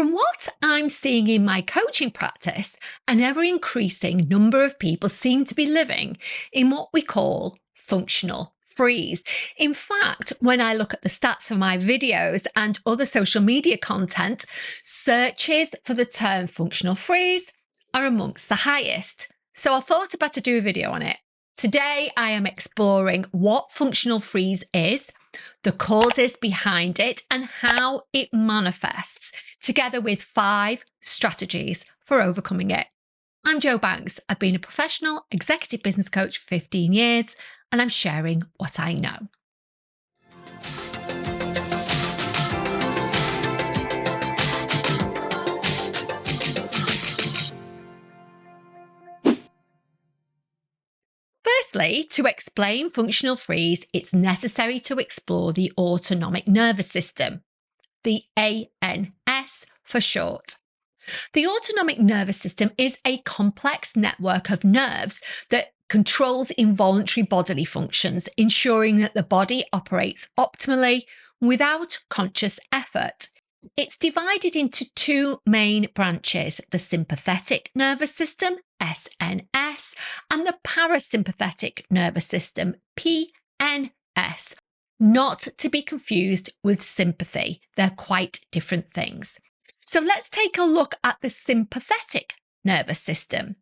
From what I'm seeing in my coaching practice, an ever-increasing number of people seem to be living in what we call functional freeze. In fact, when I look at the stats of my videos and other social media content, searches for the term functional freeze are amongst the highest. So I thought I'd better do a video on it. Today, I am exploring what functional freeze is, the causes behind it, and how it manifests, together with 5 strategies for overcoming it. I'm Jo Banks. I've been a professional executive business coach for 15 years, and I'm sharing what I know. Firstly, to explain functional freeze, it's necessary to explore the autonomic nervous system, the ANS for short. The autonomic nervous system is a complex network of nerves that controls involuntary bodily functions, ensuring that the body operates optimally without conscious effort. It's divided into 2 main branches, the sympathetic nervous system, SNS, and the parasympathetic nervous system, PNS, not to be confused with sympathy. They're quite different things. So let's take a look at the sympathetic nervous system.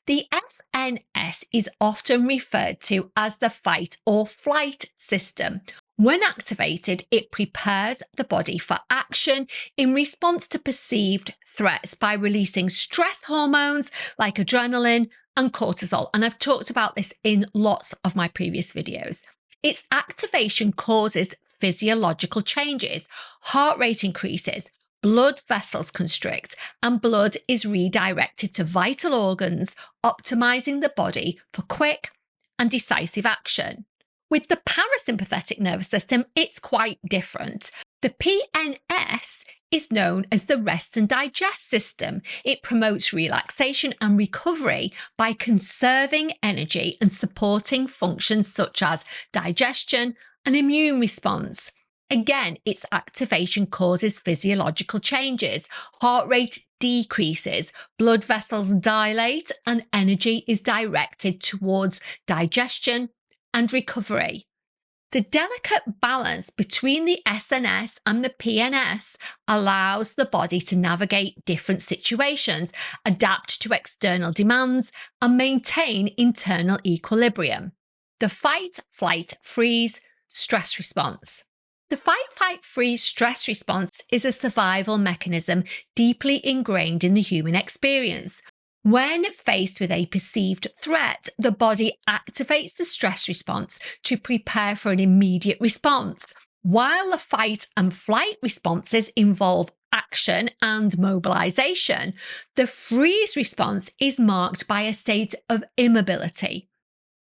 The SNS is often referred to as the fight or flight system. When activated, it prepares the body for action in response to perceived threats by releasing stress hormones like adrenaline and cortisol. And I've talked about this in lots of my previous videos. Its activation causes physiological changes. Heart rate increases, blood vessels constrict, and blood is redirected to vital organs, optimizing the body for quick and decisive action. With the parasympathetic nervous system, it's quite different. The PNS is known as the rest and digest system. It promotes relaxation and recovery by conserving energy and supporting functions such as digestion and immune response. Again, its activation causes physiological changes. Heart rate decreases, blood vessels dilate, and energy is directed towards digestion and recovery. The delicate balance between the SNS and the PNS allows the body to navigate different situations, adapt to external demands, and maintain internal equilibrium. The fight, flight, freeze stress response. The fight, flight, freeze stress response is a survival mechanism deeply ingrained in the human experience. When faced with a perceived threat, the body activates the stress response to prepare for an immediate response. While the fight and flight responses involve action and mobilization, the freeze response is marked by a state of immobility.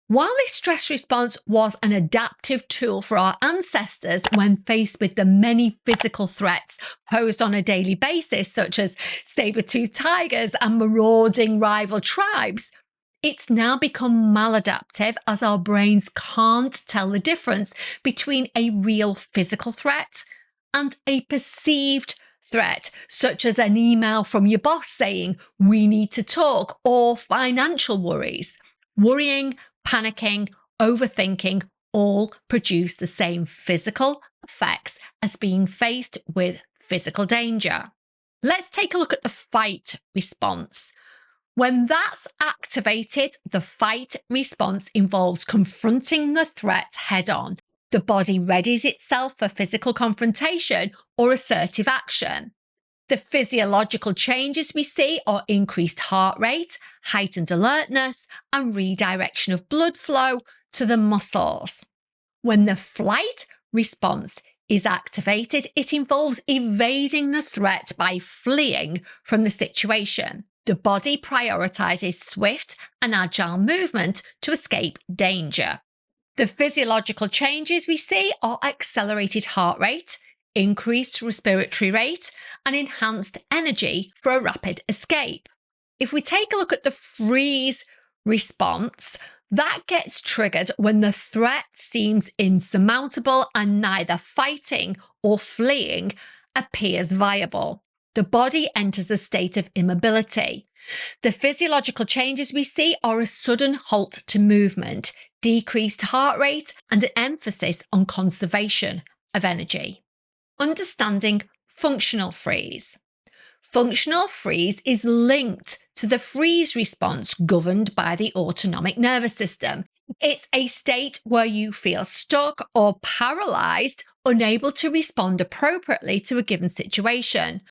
While this stress response was an adaptive tool for our ancestors when faced with the many physical threats posed on a daily basis, such as saber-toothed tigers and marauding rival tribes, it's now become maladaptive as our brains can't tell the difference between a real physical threat and a perceived threat, such as an email from your boss saying, "We need to talk," or financial worries. Worrying, panicking, overthinking all produce the same physical effects as being faced with physical danger. Let's take a look at the fight response. When that's activated, the fight response involves confronting the threat head on. The body readies itself for physical confrontation or assertive action. The physiological changes we see are increased heart rate, heightened alertness, and redirection of blood flow to the muscles. When the flight response is activated, it involves evading the threat by fleeing from the situation. The body prioritizes swift and agile movement to escape danger. The physiological changes we see are accelerated heart rate, increased respiratory rate, and enhanced energy for a rapid escape. If we take a look at the freeze response, that gets triggered when the threat seems insurmountable and neither fighting or fleeing appears viable. The body enters a state of immobility. The physiological changes we see are a sudden halt to movement, decreased heart rate, and an emphasis on conservation of energy. Understanding functional freeze. Functional freeze is linked to the freeze response governed by the autonomic nervous system. It's a state where you feel stuck or paralysed, unable to respond appropriately to a given situation.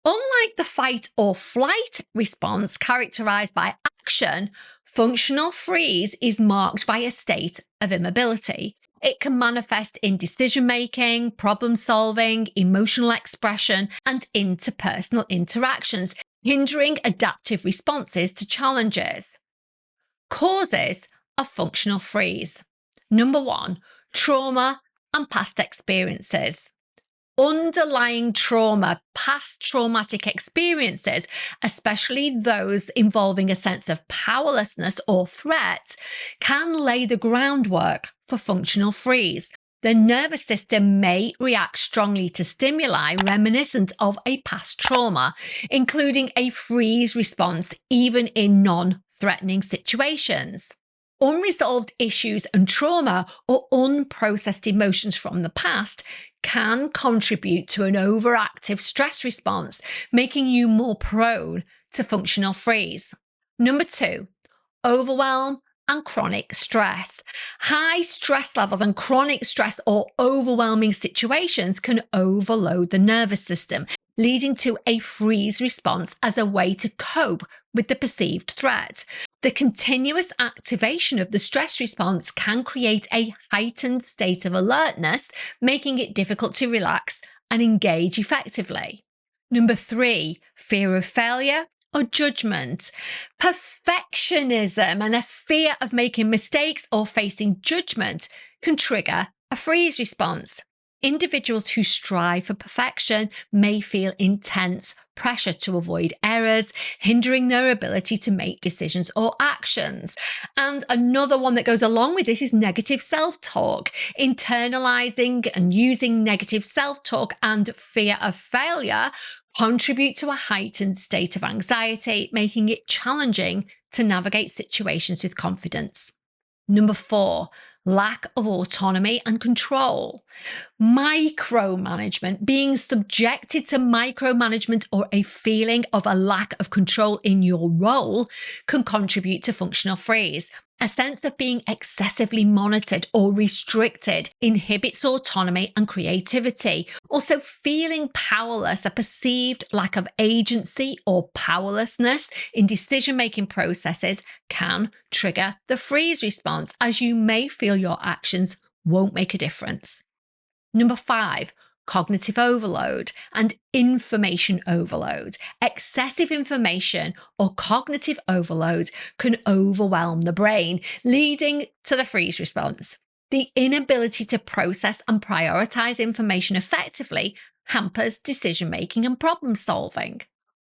Unlike the fight or flight response characterised by action, functional freeze is marked by a state of immobility. It can manifest in decision making, problem solving, emotional expression, and interpersonal interactions, hindering adaptive responses to challenges. Causes of functional freeze. Number 1, trauma and past experiences. Underlying trauma, past traumatic experiences, especially those involving a sense of powerlessness or threat, can lay the groundwork for functional freeze. The nervous system may react strongly to stimuli reminiscent of a past trauma, including a freeze response even in non-threatening situations. Unresolved issues and trauma or unprocessed emotions from the past can contribute to an overactive stress response, making you more prone to functional freeze. Number 2, overwhelm and chronic stress. High stress levels and chronic stress or overwhelming situations can overload the nervous system, leading to a freeze response as a way to cope with the perceived threat. The continuous activation of the stress response can create a heightened state of alertness, making it difficult to relax and engage effectively. Number 3, fear of failure or judgment. Perfectionism and a fear of making mistakes or facing judgment can trigger a freeze response. Individuals who strive for perfection may feel intense pressure to avoid errors, hindering their ability to make decisions or actions. And another one that goes along with this is negative self-talk. Internalizing and using negative self-talk and fear of failure contribute to a heightened state of anxiety, making it challenging to navigate situations with confidence. Number 4, lack of autonomy and control. Micromanagement, being subjected to micromanagement or a feeling of a lack of control in your role, can contribute to functional freeze. A sense of being excessively monitored or restricted inhibits autonomy and creativity. Also, feeling powerless, a perceived lack of agency or powerlessness in decision-making processes, can trigger the freeze response, as you may feel your actions won't make a difference. Number 5, cognitive overload and information overload. Excessive information or cognitive overload can overwhelm the brain, leading to the freeze response. The inability to process and prioritize information effectively hampers decision-making and problem-solving.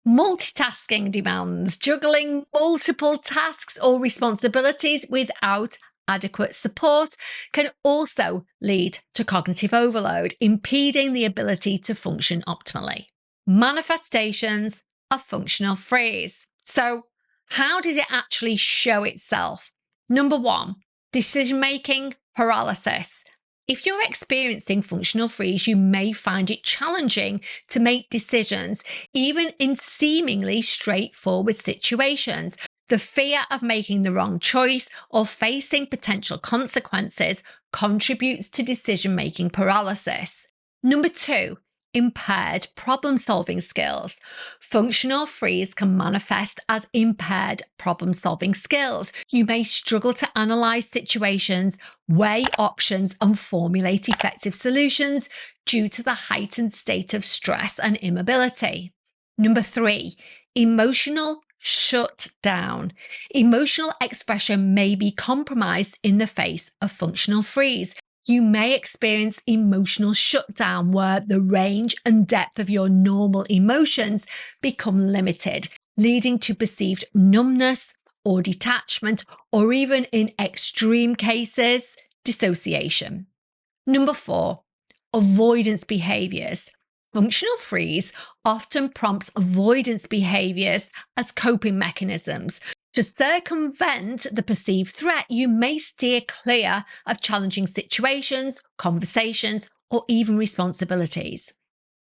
Multitasking demands, juggling multiple tasks or responsibilities without adequate support can also lead to cognitive overload, impeding the ability to function optimally. Manifestations of functional freeze. So, how did it actually show itself? Number 1, decision-making paralysis. If you're experiencing functional freeze, you may find it challenging to make decisions, even in seemingly straightforward situations. The fear of making the wrong choice or facing potential consequences contributes to decision-making paralysis. Number 2, impaired problem-solving skills. Functional freeze can manifest as impaired problem-solving skills. You may struggle to analyze situations, weigh options, and formulate effective solutions due to the heightened state of stress and immobility. Number 3, emotional shut down. Emotional expression may be compromised in the face of functional freeze. You may experience emotional shutdown, where the range and depth of your normal emotions become limited, leading to perceived numbness or detachment, or even in extreme cases, dissociation. Number 4, avoidance behaviors. Functional freeze often prompts avoidance behaviors as coping mechanisms. To circumvent the perceived threat, you may steer clear of challenging situations, conversations, or even responsibilities.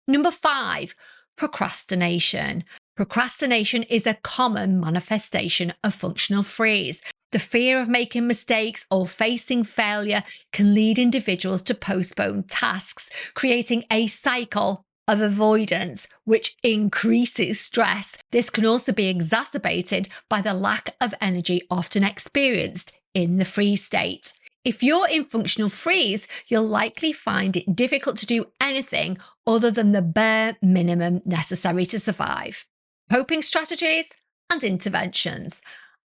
Number 5, procrastination. Procrastination is a common manifestation of functional freeze. The fear of making mistakes or facing failure can lead individuals to postpone tasks, creating a cycle of avoidance, which increases stress. This can also be exacerbated by the lack of energy often experienced in the freeze state. If you're in functional freeze, you'll likely find it difficult to do anything other than the bare minimum necessary to survive. Coping strategies and interventions.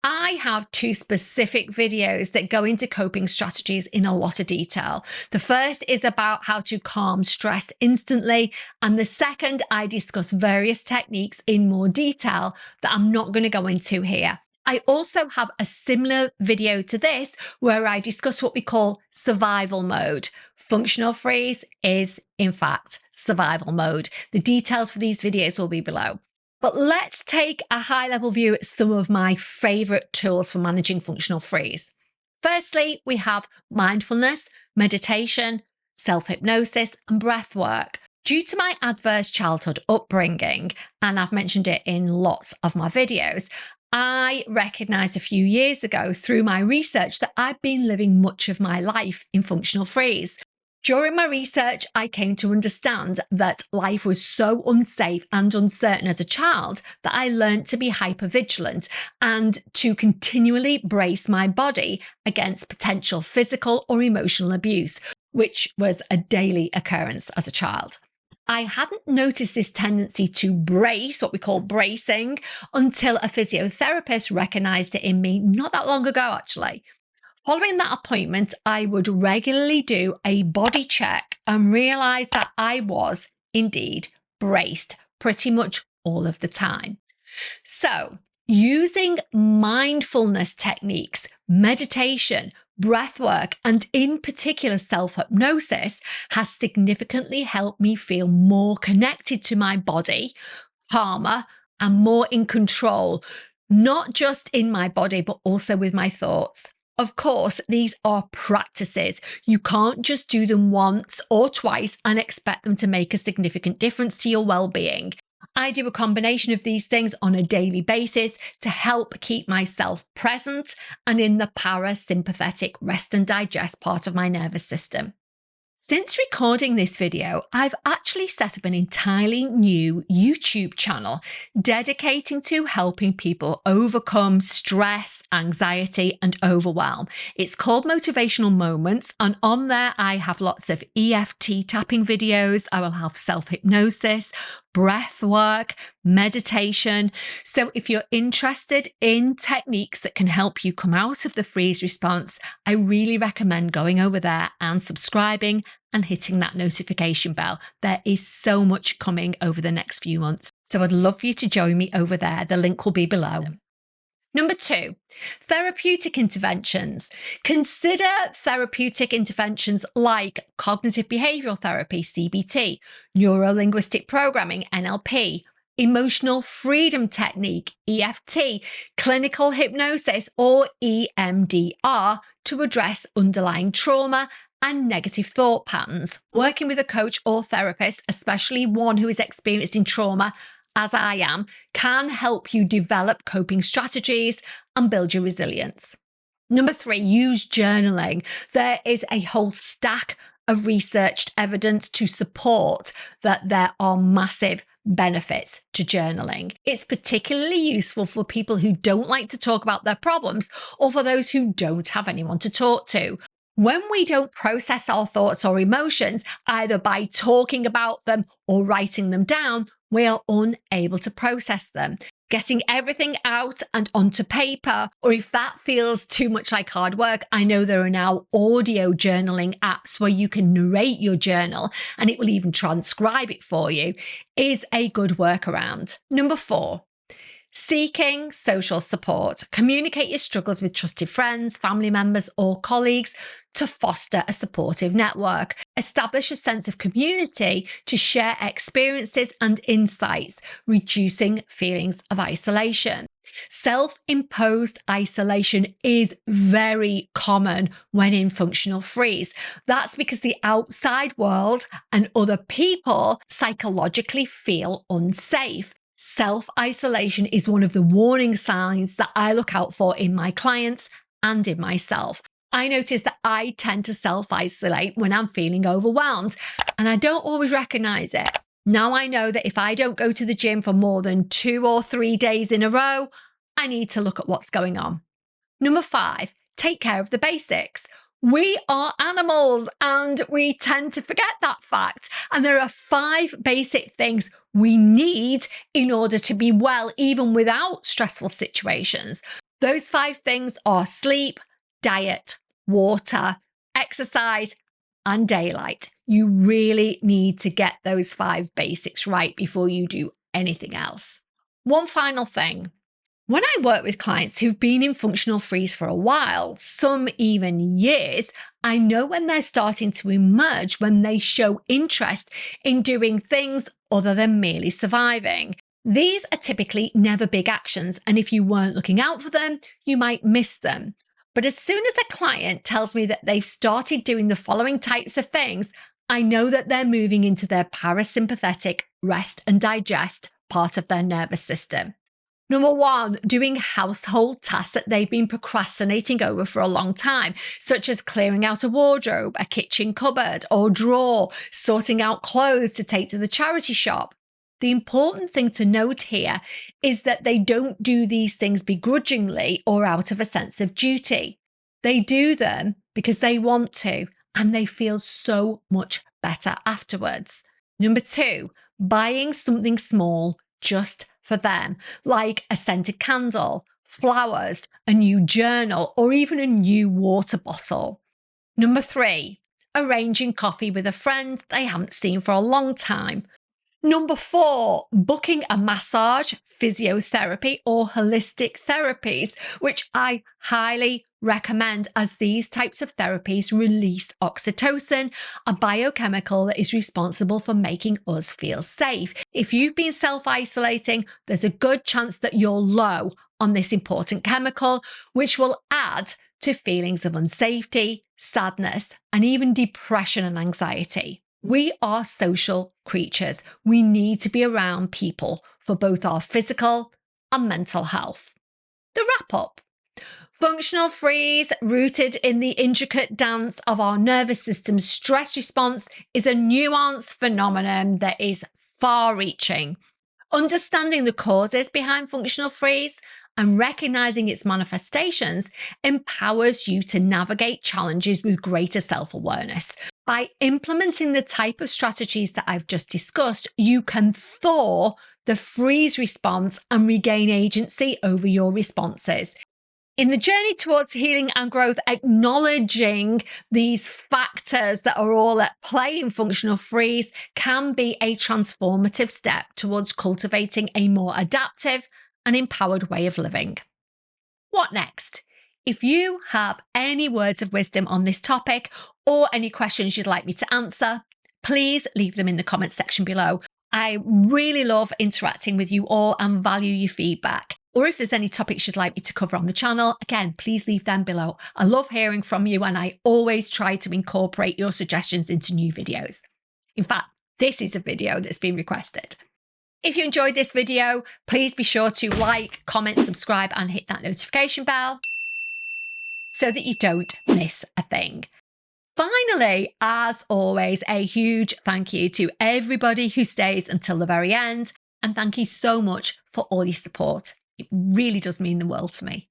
I have 2 specific videos that go into coping strategies in a lot of detail. The first is about how to calm stress instantly, and the second, I discuss various techniques in more detail that I'm not going to go into here. I also have a similar video to this where I discuss what we call survival mode. Functional freeze is, in fact, survival mode. The details for these videos will be below. But let's take a high-level view at some of my favorite tools for managing functional freeze. Firstly, we have mindfulness, meditation, self-hypnosis, and breath work. Due to my adverse childhood upbringing, and I've mentioned it in lots of my videos, I recognized a few years ago through my research that I'd been living much of my life in functional freeze. During my research, I came to understand that life was so unsafe and uncertain as a child that I learned to be hypervigilant and to continually brace my body against potential physical or emotional abuse, which was a daily occurrence as a child. I hadn't noticed this tendency to brace, what we call bracing, until a physiotherapist recognized it in me not that long ago, actually. Following that appointment, I would regularly do a body check and realize that I was indeed braced pretty much all of the time. So, using mindfulness techniques, meditation, breath work, and in particular self-hypnosis has significantly helped me feel more connected to my body, calmer, and more in control, not just in my body, but also with my thoughts. Of course, these are practices. You can't just do them once or twice and expect them to make a significant difference to your well-being. I do a combination of these things on a daily basis to help keep myself present and in the parasympathetic rest and digest part of my nervous system. Since recording this video, I've actually set up an entirely new YouTube channel dedicating to helping people overcome stress, anxiety, and overwhelm. It's called Motivational Moments, and on there I have lots of EFT tapping videos. I will have self-hypnosis, breath work, meditation. So if you're interested in techniques that can help you come out of the freeze response, I really recommend going over there and subscribing and hitting that notification bell. There is so much coming over the next few months. So I'd love for you to join me over there. The link will be below. Number 2, therapeutic interventions. Consider therapeutic interventions like cognitive behavioral therapy, CBT, neuro-linguistic programming, NLP, emotional freedom technique, EFT, clinical hypnosis, or EMDR to address underlying trauma and negative thought patterns. Working with a coach or therapist, especially one who is experienced in trauma, as I am, can help you develop coping strategies and build your resilience. Number 3, use journaling. There is a whole stack of researched evidence to support that there are massive benefits to journaling. It's particularly useful for people who don't like to talk about their problems or for those who don't have anyone to talk to. When we don't process our thoughts or emotions, either by talking about them or writing them down, we are unable to process them. Getting everything out and onto paper, or if that feels too much like hard work, I know there are now audio journaling apps where you can narrate your journal and it will even transcribe it for you, is a good workaround. Number 4, Seeking social support. Communicate your struggles with trusted friends, family members, or colleagues to foster a supportive network. Establish a sense of community to share experiences and insights, reducing feelings of isolation. Self-imposed isolation is very common when in functional freeze. That's because the outside world and other people psychologically feel unsafe. Self-isolation is one of the warning signs that I look out for in my clients and in myself. I notice that I tend to self-isolate when I'm feeling overwhelmed, and I don't always recognize it. Now I know that if I don't go to the gym for more than 2 or 3 days in a row, I need to look at what's going on. Number 5, take care of the basics. We are animals and we tend to forget that fact. And there are 5 basic things we need in order to be well, even without stressful situations. Those 5 things are sleep, diet, water, exercise, and daylight. You really need to get those 5 basics right before you do anything else. One final thing. When I work with clients who've been in functional freeze for a while, some even years, I know when they're starting to emerge, when they show interest in doing things other than merely surviving. These are typically never big actions, and if you weren't looking out for them, you might miss them. But as soon as a client tells me that they've started doing the following types of things, I know that they're moving into their parasympathetic rest and digest part of their nervous system. Number 1, doing household tasks that they've been procrastinating over for a long time, such as clearing out a wardrobe, a kitchen cupboard or drawer, sorting out clothes to take to the charity shop. The important thing to note here is that they don't do these things begrudgingly or out of a sense of duty. They do them because they want to, and they feel so much better afterwards. Number 2, buying something small just for them, like a scented candle, flowers, a new journal, or even a new water bottle. Number 3, arranging coffee with a friend they haven't seen for a long time. Number 4, booking a massage, physiotherapy, or holistic therapies, which I highly recommend, as these types of therapies release oxytocin, a biochemical that is responsible for making us feel safe. If you've been self-isolating, there's a good chance that you're low on this important chemical, which will add to feelings of unsafety, sadness, and even depression and anxiety. We are social creatures. We need to be around people for both our physical and mental health. The wrap-up. Functional freeze, rooted in the intricate dance of our nervous system's stress response, is a nuanced phenomenon that is far-reaching. Understanding the causes behind functional freeze and recognizing its manifestations empowers you to navigate challenges with greater self-awareness. By implementing the type of strategies that I've just discussed, you can thaw the freeze response and regain agency over your responses. In the journey towards healing and growth, acknowledging these factors that are all at play in functional freeze can be a transformative step towards cultivating a more adaptive and empowered way of living. What next? If you have any words of wisdom on this topic or any questions you'd like me to answer, please leave them in the comments section below. I really love interacting with you all and value your feedback. Or if there's any topics you'd like me to cover on the channel, again, please leave them below. I love hearing from you, and I always try to incorporate your suggestions into new videos. In fact, this is a video that's been requested. If you enjoyed this video, please be sure to like, comment, subscribe, and hit that notification bell so that you don't miss a thing. Finally, as always, a huge thank you to everybody who stays until the very end, and thank you so much for all your support. It really does mean the world to me.